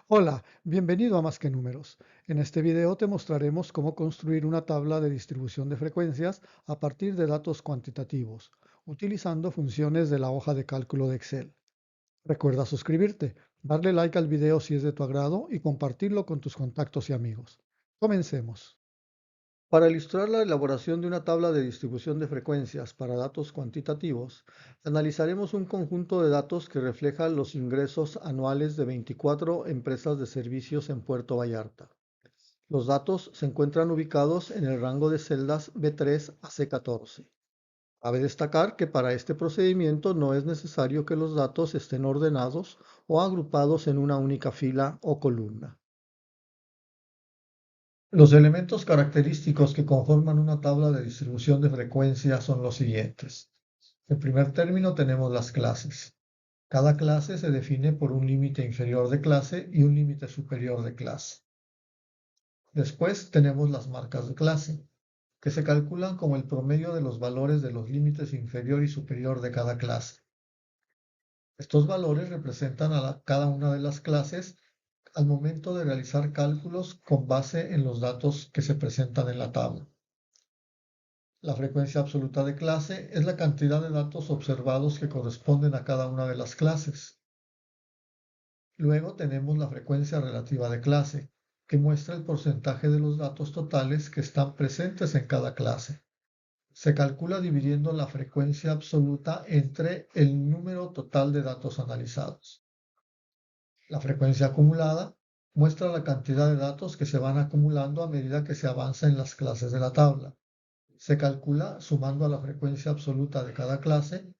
Hola, bienvenido a Más que Números. En este video te mostraremos cómo construir una tabla de distribución de frecuencias a partir de datos cuantitativos, utilizando funciones de la hoja de cálculo de Excel. Recuerda suscribirte, darle like al video si es de tu agrado y compartirlo con tus contactos y amigos. Comencemos. Para ilustrar la elaboración de una tabla de distribución de frecuencias para datos cuantitativos, analizaremos un conjunto de datos que refleja los ingresos anuales de 24 empresas de servicios en Puerto Vallarta. Los datos se encuentran ubicados en el rango de celdas B3 a C14. Cabe destacar que para este procedimiento no es necesario que los datos estén ordenados o agrupados en una única fila o columna. Los elementos característicos que conforman una tabla de distribución de frecuencia son los siguientes. En primer término tenemos las clases. Cada clase se define por un límite inferior de clase y un límite superior de clase. Después tenemos las marcas de clase, que se calculan como el promedio de los valores de los límites inferior y superior de cada clase. Estos valores representan a cada una de las clases al momento de realizar cálculos con base en los datos que se presentan en la tabla. La frecuencia absoluta de clase es la cantidad de datos observados que corresponden a cada una de las clases. Luego tenemos la frecuencia relativa de clase, que muestra el porcentaje de los datos totales que están presentes en cada clase. Se calcula dividiendo la frecuencia absoluta entre el número total de datos analizados. La frecuencia acumulada muestra la cantidad de datos que se van acumulando a medida que se avanza en las clases de la tabla. Se calcula sumando a la frecuencia absoluta de cada clase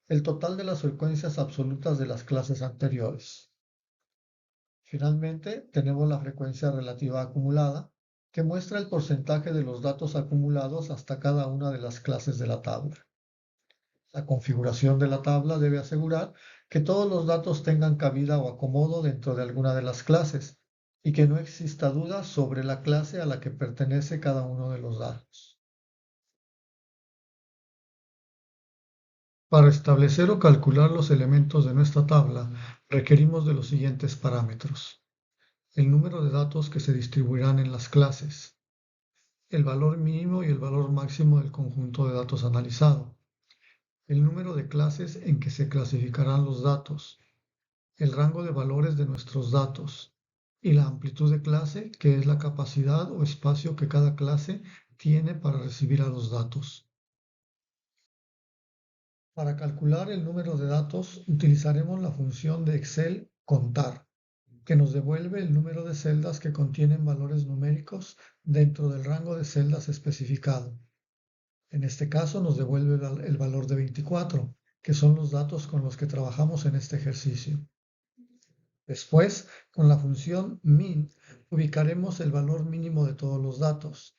el total de las frecuencias absolutas de las clases anteriores. Finalmente, tenemos la frecuencia relativa acumulada, que muestra el porcentaje de los datos acumulados hasta cada una de las clases de la tabla. La configuración de la tabla debe asegurar que todos los datos tengan cabida o acomodo dentro de alguna de las clases y que no exista duda sobre la clase a la que pertenece cada uno de los datos. Para establecer o calcular los elementos de nuestra tabla, requerimos de los siguientes parámetros: el número de datos que se distribuirán en las clases, el valor mínimo y el valor máximo del conjunto de datos analizado, el número de clases en que se clasificarán los datos, el rango de valores de nuestros datos y la amplitud de clase, que es la capacidad o espacio que cada clase tiene para recibir a los datos. Para calcular el número de datos utilizaremos la función de Excel contar, que nos devuelve el número de celdas que contienen valores numéricos dentro del rango de celdas especificado. En este caso nos devuelve el valor de 24, que son los datos con los que trabajamos en este ejercicio. Después, con la función min, ubicaremos el valor mínimo de todos los datos,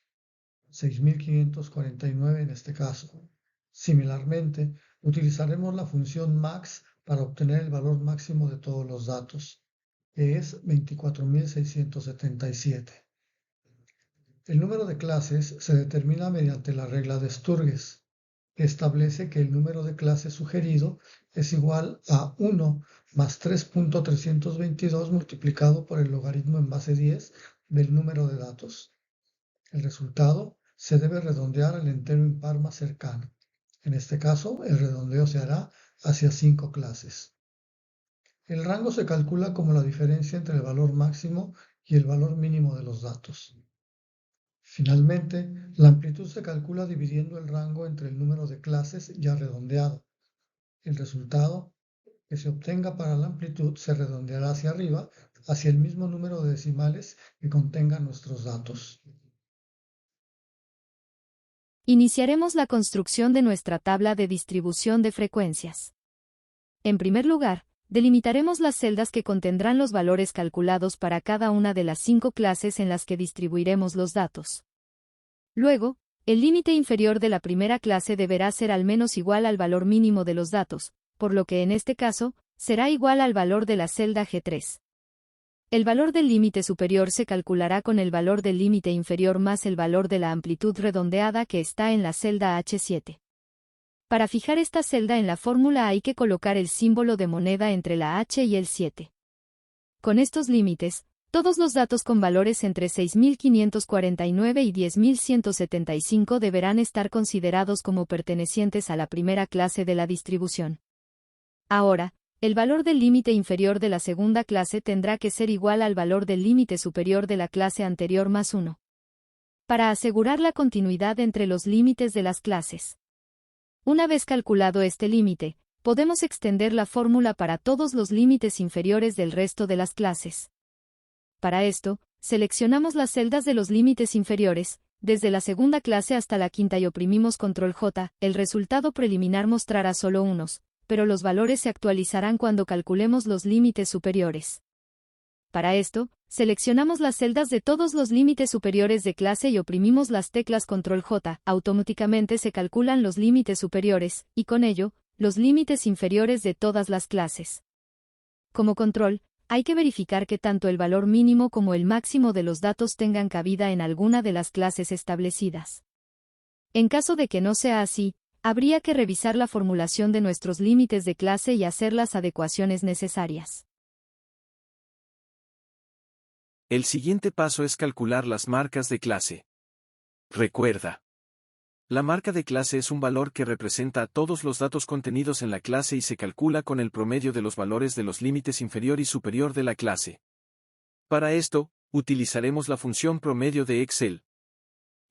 6.549 en este caso. Similarmente, utilizaremos la función max para obtener el valor máximo de todos los datos, que es 24.677. El número de clases se determina mediante la regla de Sturges, que establece que el número de clases sugerido es igual a 1 más 3.322 multiplicado por el logaritmo en base 10 del número de datos. El resultado se debe redondear al entero impar más cercano. En este caso, el redondeo se hará hacia 5 clases. El rango se calcula como la diferencia entre el valor máximo y el valor mínimo de los datos. Finalmente, la amplitud se calcula dividiendo el rango entre el número de clases ya redondeado. El resultado que se obtenga para la amplitud se redondeará hacia arriba, hacia el mismo número de decimales que contengan nuestros datos. Iniciaremos la construcción de nuestra tabla de distribución de frecuencias. En primer lugar, delimitaremos las celdas que contendrán los valores calculados para cada una de las 5 clases en las que distribuiremos los datos. Luego, el límite inferior de la primera clase deberá ser al menos igual al valor mínimo de los datos, por lo que en este caso, será igual al valor de la celda G3. El valor del límite superior se calculará con el valor del límite inferior más el valor de la amplitud redondeada que está en la celda H7. Para fijar esta celda en la fórmula hay que colocar el símbolo de moneda entre la H y el 7. Con estos límites, todos los datos con valores entre 6.549 y 10.175 deberán estar considerados como pertenecientes a la primera clase de la distribución. Ahora, el valor del límite inferior de la segunda clase tendrá que ser igual al valor del límite superior de la clase anterior más 1. Para asegurar la continuidad entre los límites de las clases. Una vez calculado este límite, podemos extender la fórmula para todos los límites inferiores del resto de las clases. Para esto, seleccionamos las celdas de los límites inferiores, desde la segunda clase hasta la quinta y oprimimos Control J. El resultado preliminar mostrará solo unos, pero los valores se actualizarán cuando calculemos los límites superiores. Para esto, seleccionamos las celdas de todos los límites superiores de clase y oprimimos las teclas Control J. Automáticamente se calculan los límites superiores, y con ello, los límites inferiores de todas las clases. Como control, hay que verificar que tanto el valor mínimo como el máximo de los datos tengan cabida en alguna de las clases establecidas. En caso de que no sea así, habría que revisar la formulación de nuestros límites de clase y hacer las adecuaciones necesarias. El siguiente paso es calcular las marcas de clase. Recuerda. La marca de clase es un valor que representa a todos los datos contenidos en la clase y se calcula con el promedio de los valores de los límites inferior y superior de la clase. Para esto, utilizaremos la función promedio de Excel.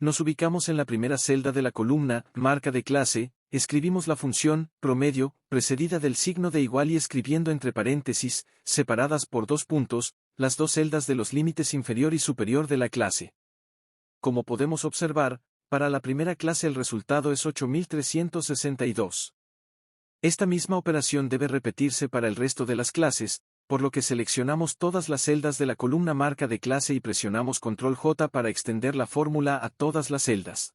Nos ubicamos en la primera celda de la columna, marca de clase, escribimos la función promedio, precedida del signo de igual y escribiendo entre paréntesis, separadas por 2 puntos, las dos celdas de los límites inferior y superior de la clase. Como podemos observar, para la primera clase el resultado es 8362. Esta misma operación debe repetirse para el resto de las clases, por lo que seleccionamos todas las celdas de la columna marca de clase y presionamos Control J para extender la fórmula a todas las celdas.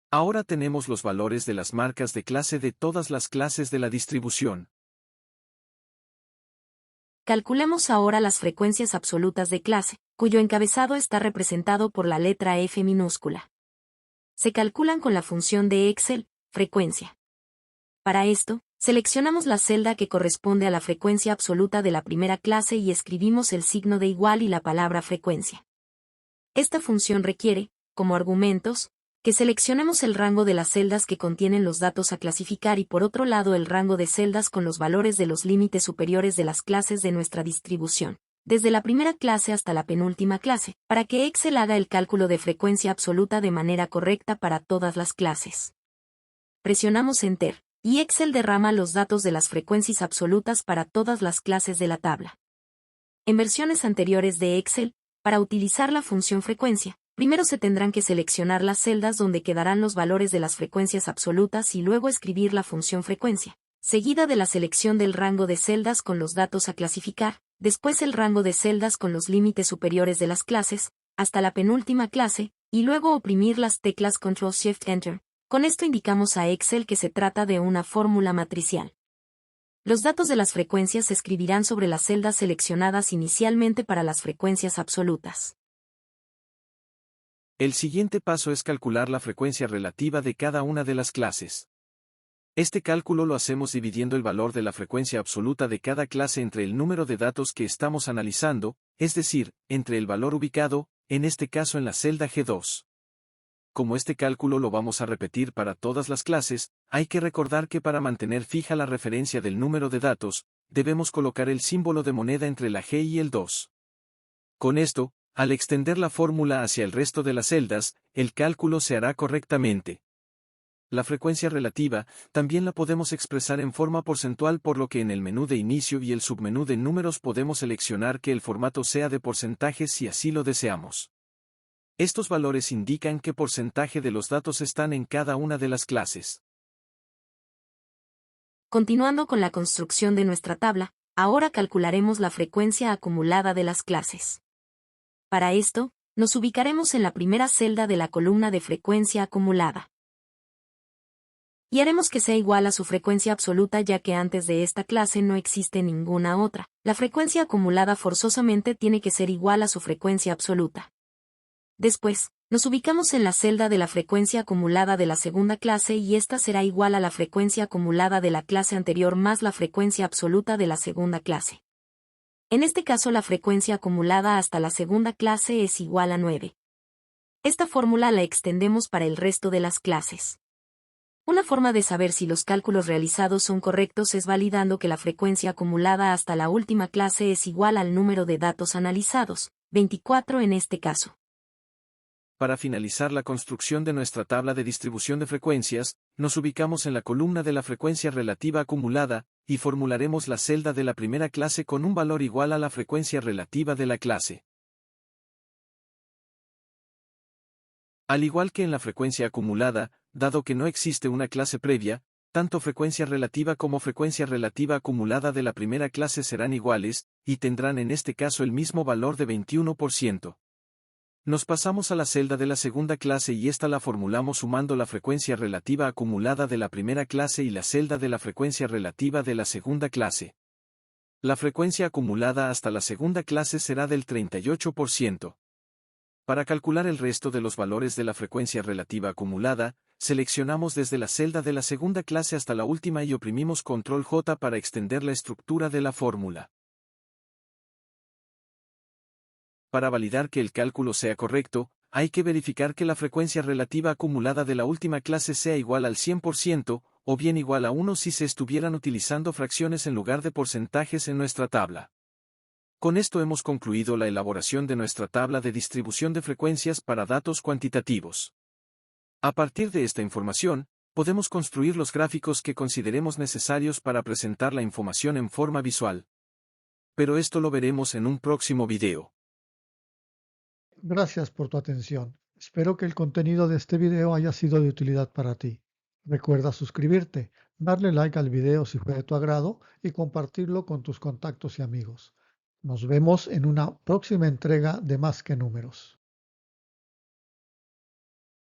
Ahora tenemos los valores de las marcas de clase de todas las clases de la distribución. Calculemos ahora las frecuencias absolutas de clase, cuyo encabezado está representado por la letra F minúscula. Se calculan con la función de Excel, frecuencia. Para esto, seleccionamos la celda que corresponde a la frecuencia absoluta de la primera clase y escribimos el signo de igual y la palabra frecuencia. Esta función requiere, como argumentos, que seleccionemos el rango de las celdas que contienen los datos a clasificar y por otro lado el rango de celdas con los valores de los límites superiores de las clases de nuestra distribución, desde la primera clase hasta la penúltima clase, para que Excel haga el cálculo de frecuencia absoluta de manera correcta para todas las clases. Presionamos Enter, y Excel derrama los datos de las frecuencias absolutas para todas las clases de la tabla. En versiones anteriores de Excel, para utilizar la función frecuencia, primero se tendrán que seleccionar las celdas donde quedarán los valores de las frecuencias absolutas y luego escribir la función frecuencia, seguida de la selección del rango de celdas con los datos a clasificar, después el rango de celdas con los límites superiores de las clases, hasta la penúltima clase, y luego oprimir las teclas Ctrl-Shift-Enter. Con esto indicamos a Excel que se trata de una fórmula matricial. Los datos de las frecuencias se escribirán sobre las celdas seleccionadas inicialmente para las frecuencias absolutas. El siguiente paso es calcular la frecuencia relativa de cada una de las clases. Este cálculo lo hacemos dividiendo el valor de la frecuencia absoluta de cada clase entre el número de datos que estamos analizando, es decir, entre el valor ubicado, en este caso en la celda G2. Como este cálculo lo vamos a repetir para todas las clases, hay que recordar que para mantener fija la referencia del número de datos, debemos colocar el símbolo de moneda entre la G y el 2. Con esto, al extender la fórmula hacia el resto de las celdas, el cálculo se hará correctamente. La frecuencia relativa también la podemos expresar en forma porcentual, por lo que en el menú de inicio y el submenú de números podemos seleccionar que el formato sea de porcentajes si así lo deseamos. Estos valores indican qué porcentaje de los datos están en cada una de las clases. Continuando con la construcción de nuestra tabla, ahora calcularemos la frecuencia acumulada de las clases. Para esto, nos ubicaremos en la primera celda de la columna de frecuencia acumulada. Y haremos que sea igual a su frecuencia absoluta ya que antes de esta clase no existe ninguna otra. La frecuencia acumulada forzosamente tiene que ser igual a su frecuencia absoluta. Después, nos ubicamos en la celda de la frecuencia acumulada de la segunda clase y esta será igual a la frecuencia acumulada de la clase anterior más la frecuencia absoluta de la segunda clase. En este caso la frecuencia acumulada hasta la segunda clase es igual a 9. Esta fórmula la extendemos para el resto de las clases. Una forma de saber si los cálculos realizados son correctos es validando que la frecuencia acumulada hasta la última clase es igual al número de datos analizados, 24 en este caso. Para finalizar la construcción de nuestra tabla de distribución de frecuencias, nos ubicamos en la columna de la frecuencia relativa acumulada, y formularemos la celda de la primera clase con un valor igual a la frecuencia relativa de la clase. Al igual que en la frecuencia acumulada, dado que no existe una clase previa, tanto frecuencia relativa como frecuencia relativa acumulada de la primera clase serán iguales, y tendrán en este caso el mismo valor de 21%. Nos pasamos a la celda de la segunda clase y esta la formulamos sumando la frecuencia relativa acumulada de la primera clase y la celda de la frecuencia relativa de la segunda clase. La frecuencia acumulada hasta la segunda clase será del 38%. Para calcular el resto de los valores de la frecuencia relativa acumulada, seleccionamos desde la celda de la segunda clase hasta la última y oprimimos Control J para extender la estructura de la fórmula. Para validar que el cálculo sea correcto, hay que verificar que la frecuencia relativa acumulada de la última clase sea igual al 100%, o bien igual a 1 si se estuvieran utilizando fracciones en lugar de porcentajes en nuestra tabla. Con esto hemos concluido la elaboración de nuestra tabla de distribución de frecuencias para datos cuantitativos. A partir de esta información, podemos construir los gráficos que consideremos necesarios para presentar la información en forma visual. Pero esto lo veremos en un próximo video. Gracias por tu atención. Espero que el contenido de este video haya sido de utilidad para ti. Recuerda suscribirte, darle like al video si fue de tu agrado y compartirlo con tus contactos y amigos. Nos vemos en una próxima entrega de Más que Números.